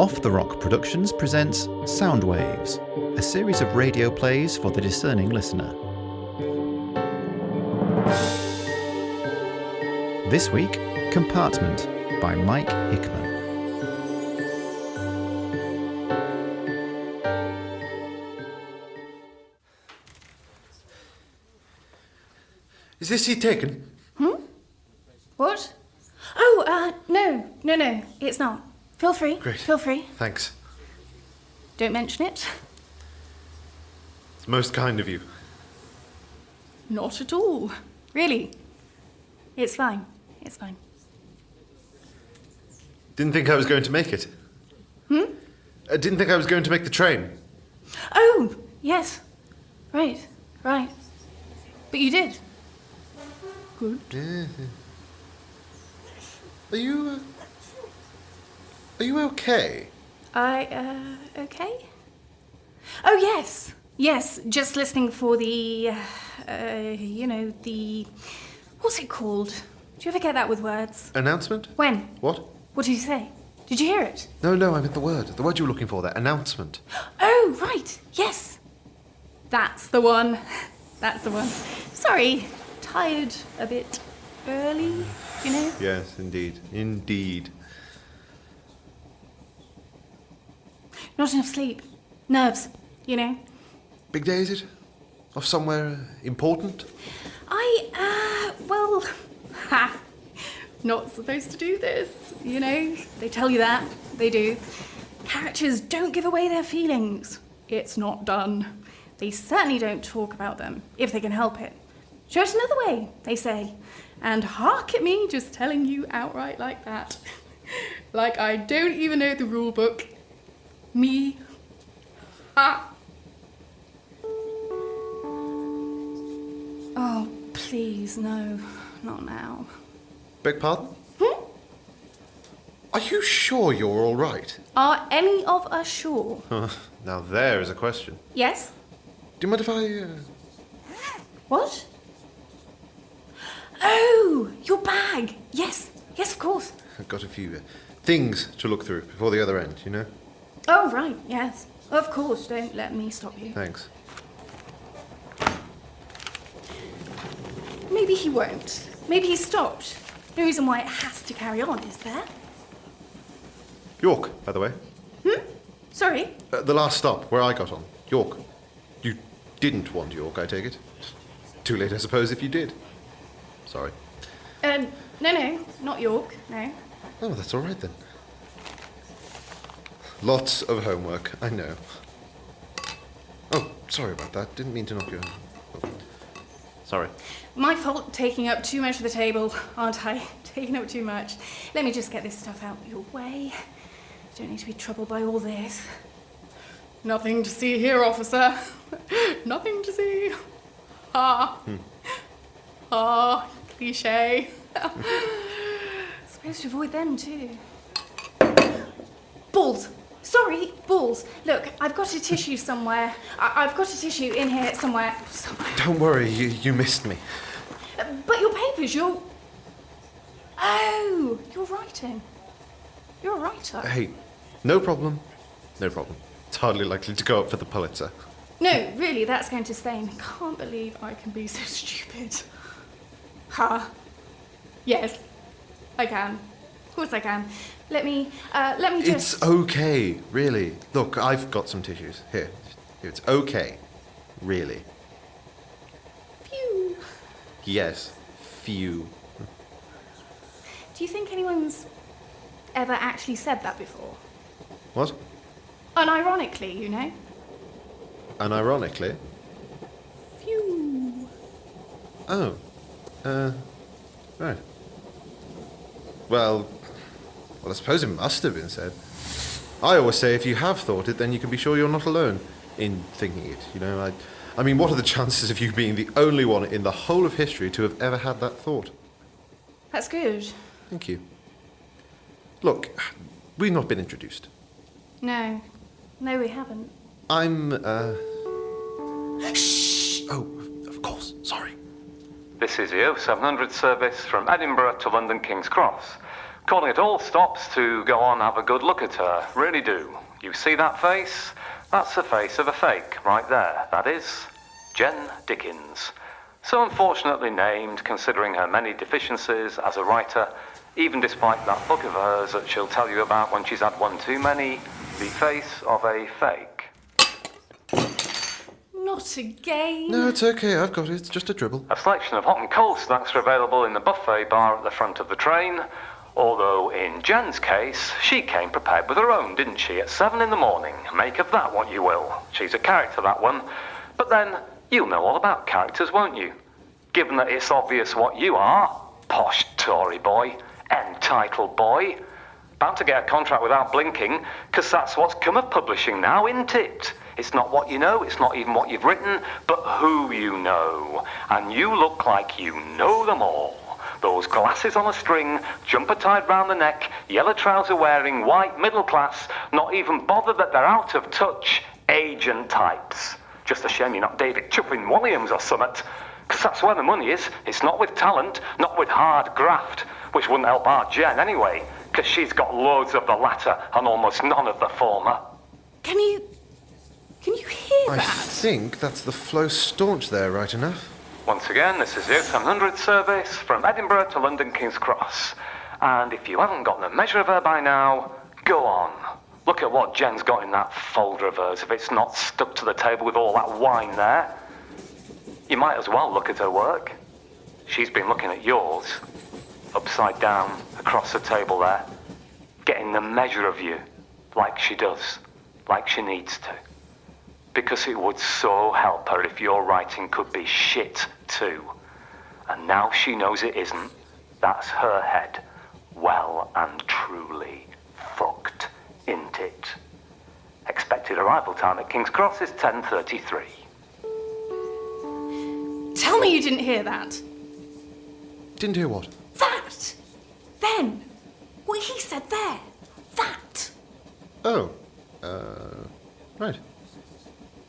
Off the Rock Productions presents Sound Waves, a series of radio plays for the discerning listener. This week, Compartment by Mike Hickman. Is this seat taken? What? Oh, no, it's not. Feel free. Great. Feel free. Thanks. Don't mention it. It's most kind of you. Not at all. Really. It's fine. It's fine. Didn't think I was going to make it. I didn't think I was going to make the train. Oh, yes. Right. But you did. Good. Yeah. Are you okay? Okay? Oh, yes. Yes, just listening for the, what's it called? Do you ever get that with words? Announcement? When? What? What did you say? Did you hear it? No, I meant the word. The word you were looking for there. Announcement. Oh, right. Yes. That's the one. That's the one. Sorry. Tired a bit early, you know? Yes, indeed. Not enough sleep. Nerves, you know? Big day, is it? Off somewhere important? Not supposed to do this, you know? They tell you that. They do. Characters don't give away their feelings. It's not done. They certainly don't talk about them, if they can help it. Show it another way, they say. And hark at me just telling you outright like that. Like I don't even know the rule book. Me. Ah. Oh, please, no. Not now. Beg pardon? Are you sure you're all right? Are any of us sure? Now there is a question. Yes? Do you mind if I... What? Oh, your bag. Yes, of course. I've got a few things to look through before the other end, you know? Oh, right, yes. Of course, don't let me stop you. Thanks. Maybe he won't. Maybe he stopped. No reason why it has to carry on, is there? York, by the way. Sorry? The last stop, where I got on. York. You didn't want York, I take it? Too late, I suppose, if you did. Sorry. No, not York, no. Oh, that's all right then. Lots of homework, I know. Oh, sorry about that. Didn't mean to knock you over. Oh. Sorry. My fault taking up too much of the table, aren't I? Taking up too much. Let me just get this stuff out your way. You don't need to be troubled by all this. Nothing to see here, officer. Nothing to see. Cliché. Supposed to avoid them too. Balls. Sorry, balls. Look, I've got a tissue somewhere. I've got a tissue in here somewhere. Don't worry, you missed me. But your papers, Oh, you're writing. You're a writer. Hey, no problem. It's hardly likely to go up for the Pulitzer. No, really, that's going to stain. I can't believe I can be so stupid. Yes, I can. Of course I can. Let me just... It's okay, really. Look, I've got some tissues. Here, it's okay. Really. Phew. Yes, few. Do you think anyone's ever actually said that before? What? Unironically, you know? Unironically? Phew. Oh. Right. Well, I suppose it must have been said. I always say if you have thought it, then you can be sure you're not alone in thinking it, you know? I mean, what are the chances of you being the only one in the whole of history to have ever had that thought? That's good. Thank you. Look, we've not been introduced. No, we haven't. I'm, Shh! Oh, of course, sorry. This is the 0700 service from Edinburgh to London King's Cross. Calling it all stops to go on have a good look at her. Really do. You see that face? That's the face of a fake, right there. That is Jen Dickens. So unfortunately named, considering her many deficiencies as a writer, even despite that book of hers that she'll tell you about when she's had one too many, The Face of a Fake. Not again. No, it's okay. I've got it. It's just a dribble. A selection of hot and cold snacks are available in the buffet bar at the front of the train. Although, in Jen's case, she came prepared with her own, didn't she, at 7 in the morning? Make of that what you will. She's a character, that one. But then, you'll know all about characters, won't you? Given that it's obvious what you are. Posh Tory boy. Entitled boy. Bound to get a contract without blinking, because that's what's come of publishing now, isn't it? It's not what you know, it's not even what you've written, but who you know. And you look like you know them all. Those glasses on a string, jumper tied round the neck, yellow trouser wearing, white, middle class, not even bothered that they're out of touch, agent types. Just a shame you're not David Chuffin Williams or summit, because that's where the money is. It's not with talent, not with hard graft, which wouldn't help our Jen anyway, because she's got loads of the latter and almost none of the former. Can you hear that? I think that's the flow staunch there, right enough. Once again, this is the 700 service from Edinburgh to London King's Cross. And if you haven't gotten a measure of her by now, go on. Look at what Jen's got in that folder of hers if it's not stuck to the table with all that wine there. You might as well look at her work. She's been looking at yours, upside down, across the table there, getting the measure of you, like she does, like she needs to. Because it would so help her if your writing could be shit too. And now she knows it isn't. That's her head. Well and truly fucked, isn't it? Expected arrival time at King's Cross is 10:33. Tell me you didn't hear that. Didn't hear what? That! Then! What he said there. That! Oh. Right.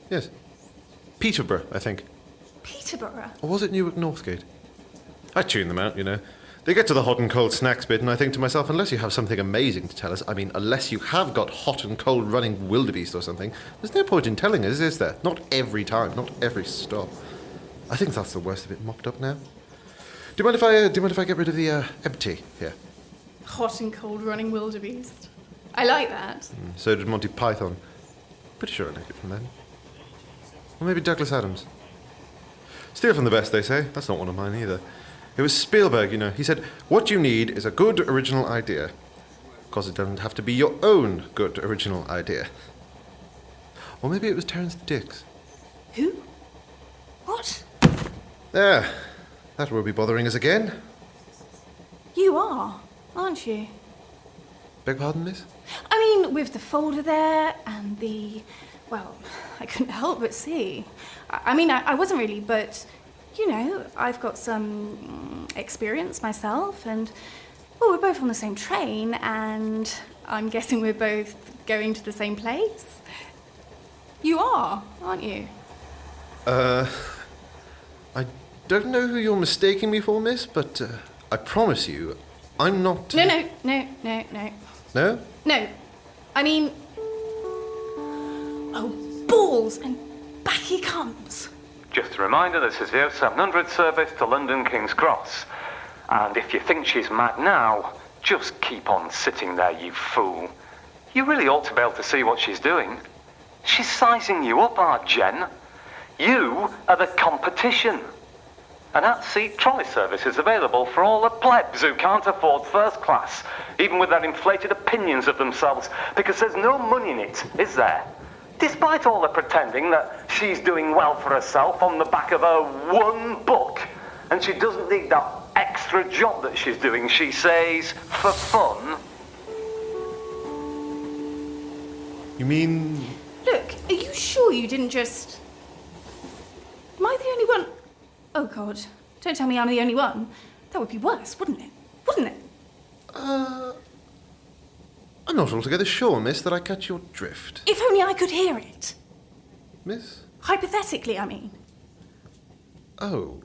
Yes. Peterborough, I think. Peterborough? Or was it Newark Northgate? I tune them out, you know. They get to the hot and cold snacks bit, and I think to myself, unless you have something amazing to tell us, I mean, unless you have got hot and cold running wildebeest or something, there's no point in telling us, is there? Not every time, not every stop. I think that's the worst of it mopped up now. Do you mind if I get rid of the empty here? Hot and cold running wildebeest. I like that. So did Monty Python. Pretty sure I like it from them. Or maybe Douglas Adams. Steal from the best, they say. That's not one of mine either. It was Spielberg, you know. He said, what you need is a good original idea. Because it doesn't have to be your own good original idea. Or maybe it was Terence Dicks. Who? What? There. That will be bothering us again. You are, aren't you? Beg pardon, miss? I mean, with the folder there and the... Well, I couldn't help but see. I wasn't really, but, you know, I've got some experience myself, and, well, we're both on the same train, and I'm guessing we're both going to the same place. You are, aren't you? I don't know who you're mistaking me for, miss, but I promise you, I'm not... No. No? No. I mean... Oh, balls, and back he comes. Just a reminder, this is the 0700 service to London King's Cross. And if you think she's mad now, just keep on sitting there, you fool. You really ought to be able to see what she's doing. She's sizing you up, our Jen. You are the competition. And that seat trolley service is available for all the plebs who can't afford first class, even with their inflated opinions of themselves, because there's no money in it, is there? Despite all the pretending that she's doing well for herself on the back of her one book, and she doesn't need that extra job that she's doing, she says, for fun. You mean... Look, are you sure you didn't just... Am I the only one... Oh, God. Don't tell me I'm the only one. That would be worse, wouldn't it? Wouldn't it? I'm not altogether sure, miss, that I catch your drift. If only I could hear it. Miss? Hypothetically, I mean. Oh.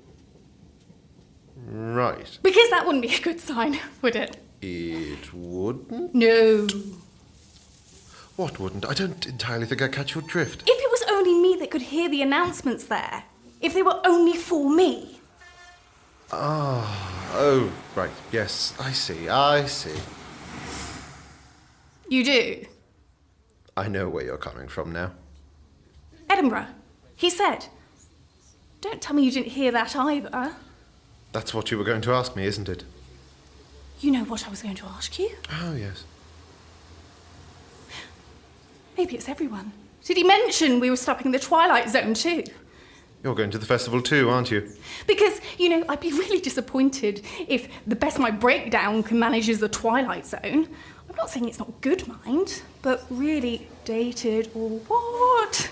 Right. Because that wouldn't be a good sign, would it? It wouldn't? No. What wouldn't? I don't entirely think I catch your drift. If it was only me that could hear the announcements there, if they were only for me. Oh, right. Yes, I see. You do? I know where you're coming from now. Edinburgh, he said. Don't tell me you didn't hear that either. That's what you were going to ask me, isn't it? You know what I was going to ask you? Oh, yes. Maybe it's everyone. Did he mention we were stopping the Twilight Zone too? You're going to the festival too, aren't you? Because, I'd be really disappointed if the best my breakdown can manage is the Twilight Zone. I'm not saying it's not good, mind, but really dated or what?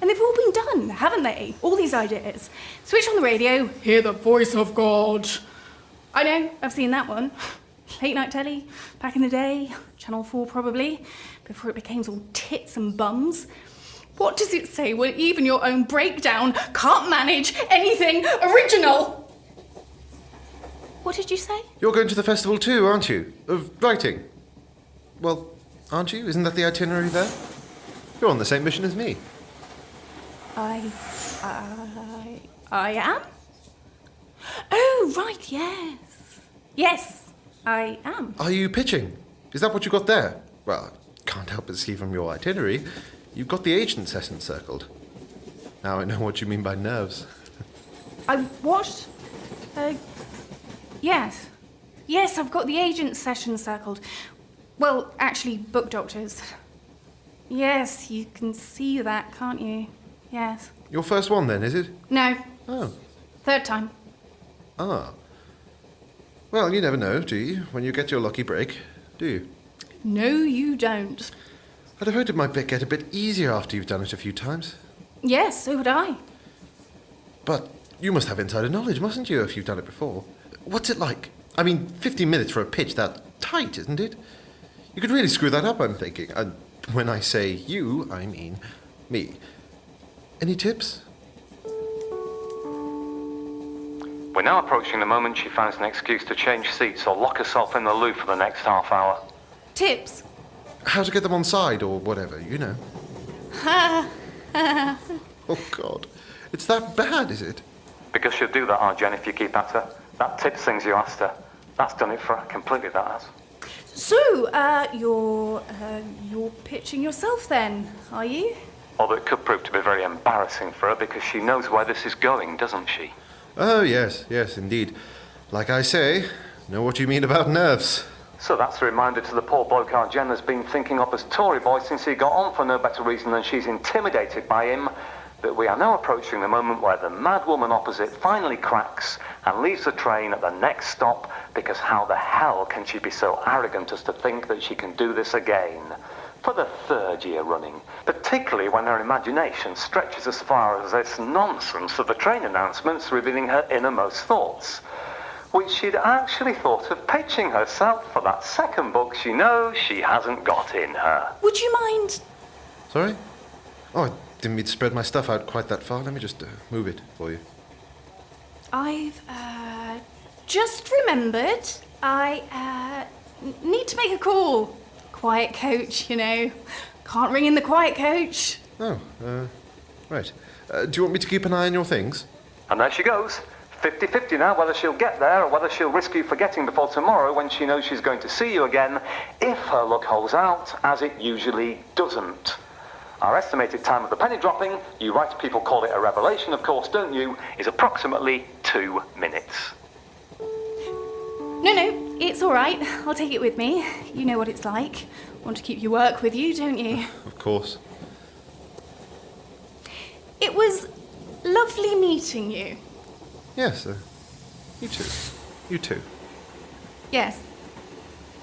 And they've all been done, haven't they? All these ideas. Switch on the radio, hear the voice of God. I know, I've seen that one. Late night telly, back in the day, Channel 4 probably, before it became all tits and bums. What does it say when even your own breakdown can't manage anything original? What did you say? You're going to the festival too, aren't you? Of writing. Well, aren't you? Isn't that the itinerary there? You're on the same mission as me. I am? Oh, right, yes. Yes, I am. Are you pitching? Is that what you got there? Well, can't help but see from your itinerary, you've got the agent session circled. Now I know what you mean by nerves. What? Yes. Yes, I've got the agent session circled. Well, actually, book doctors. Yes, you can see that, can't you? Yes. Your first one then, is it? No. Oh. Third time. Ah. Well, you never know, do you, when you get your lucky break, do you? No, you don't. I'd have hoped it might get a bit easier after you've done it a few times. Yes, so would I. But you must have insider knowledge, mustn't you, if you've done it before? What's it like? I mean, 15 minutes for a pitch that tight, isn't it? You could really screw that up, I'm thinking. And when I say you, I mean me. Any tips? We're now approaching the moment she finds an excuse to change seats or lock herself in the loo for the next half hour. Tips? How to get them on side or whatever, you know. Oh, God. It's that bad, is it? Because she'll do that, Jen, if you keep at her. That tips things you asked her. That's done it for her completely, that has. So, you're pitching yourself then, are you? Although it could prove to be very embarrassing for her because she knows where this is going, doesn't she? Oh, yes, indeed. Like I say, know what you mean about nerves. So that's a reminder to the poor bloke our Jen has been thinking of as Tory Boy since he got on for no better reason than she's intimidated by him. But we are now approaching the moment where the mad woman opposite finally cracks and leaves the train at the next stop because how the hell can she be so arrogant as to think that she can do this again? For the third year running, particularly when her imagination stretches as far as this nonsense of the train announcements revealing her innermost thoughts, which she'd actually thought of pitching herself for that second book she knows she hasn't got in her. Would you mind? Sorry? Oh, I didn't mean to spread my stuff out quite that far. Let me just move it for you. I've, just remembered I, need to make a call. Quiet coach, Can't ring in the quiet coach. Oh, right. Do you want me to keep an eye on your things? And there she goes. 50-50 now, whether she'll get there or whether she'll risk you forgetting before tomorrow when she knows she's going to see you again, if her luck holds out, as it usually doesn't. Our estimated time of the penny dropping, you right people call it a revelation, of course, don't you, is approximately 2 minutes. No, it's all right. I'll take it with me. You know what it's like. Want to keep your work with you, don't you? Of course. It was lovely meeting you. Yes, you too. You too. Yes.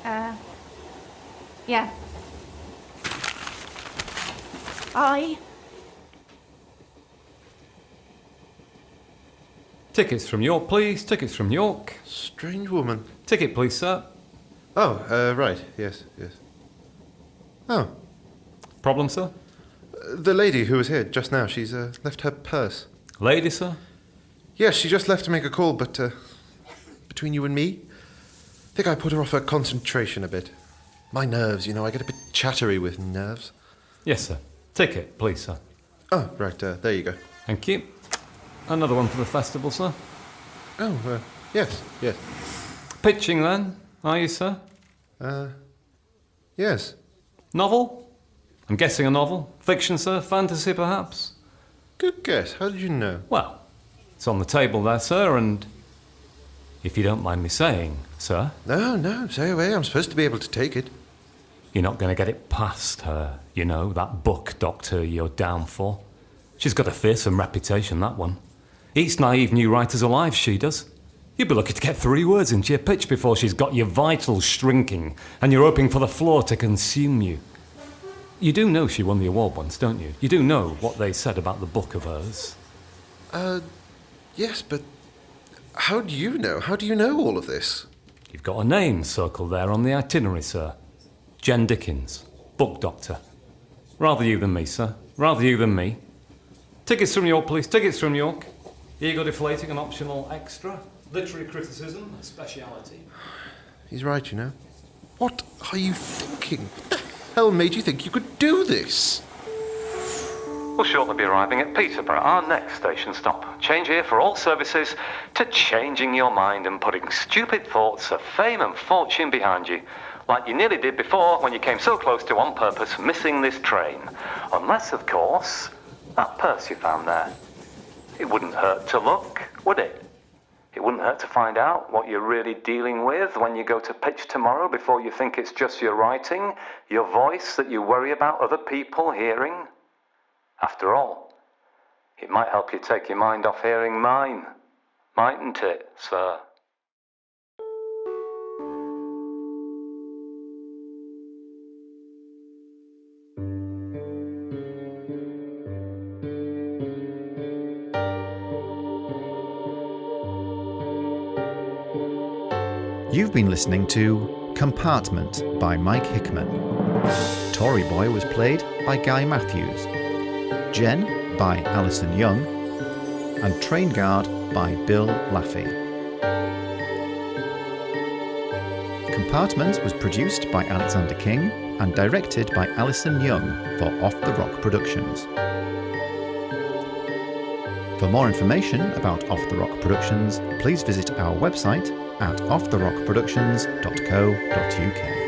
Yeah. Tickets from York, please. Tickets from York. Strange woman. Ticket, please, sir. Oh, right. Yes. Oh. Problem, sir? The lady who was here just now, she's left her purse. Lady, sir? Yes, she just left to make a call, but between you and me, think I put her off her concentration a bit. My nerves, I get a bit chattery with nerves. Yes, sir. Ticket, please, sir. Oh, right, there you go. Thank you. Another one for the festival, sir. Oh, yes. Pitching, then, are you, sir? Yes. Novel? I'm guessing a novel. Fiction, sir? Fantasy, perhaps? Good guess. How did you know? Well, it's on the table there, sir, and if you don't mind me saying, sir... No, say away. I'm supposed to be able to take it. You're not going to get it past her, that book doctor you're down for. She's got a fearsome reputation, that one. Eats naive new writers alive, she does. You'd be lucky to get 3 words into your pitch before she's got your vitals shrinking and you're hoping for the floor to consume you. You do know she won the award once, don't you? You do know what they said about the book of hers. Yes, but how do you know? How do you know all of this? You've got a name circled there on the itinerary, sir. Jen Dickens, book doctor. Rather you than me, sir. Rather you than me. Tickets from York, please. Tickets from York. Ego deflating, an optional extra. Literary criticism, a speciality. He's right, What are you thinking? What the hell made you think you could do this? We'll shortly be arriving at Peterborough, our next station stop. Change here for all services to changing your mind and putting stupid thoughts of fame and fortune behind you, like you nearly did before when you came so close to, on purpose, missing this train. Unless, of course, that purse you found there. It wouldn't hurt to look, would it? It wouldn't hurt to find out what you're really dealing with when you go to pitch tomorrow before you think it's just your writing, your voice that you worry about other people hearing. After all, it might help you take your mind off hearing mine, mightn't it, sir? You've been listening to Compartment by Mike Hickman. Tory Boy was played by Guy Matthews. Jen by Alison Young. And Train Guard by Bill Laughey. Compartment was produced by Alexander King and directed by Alison Young for Off the Rock Productions. For more information about Off the Rock Productions, please visit our website at offtherockproductions.co.uk.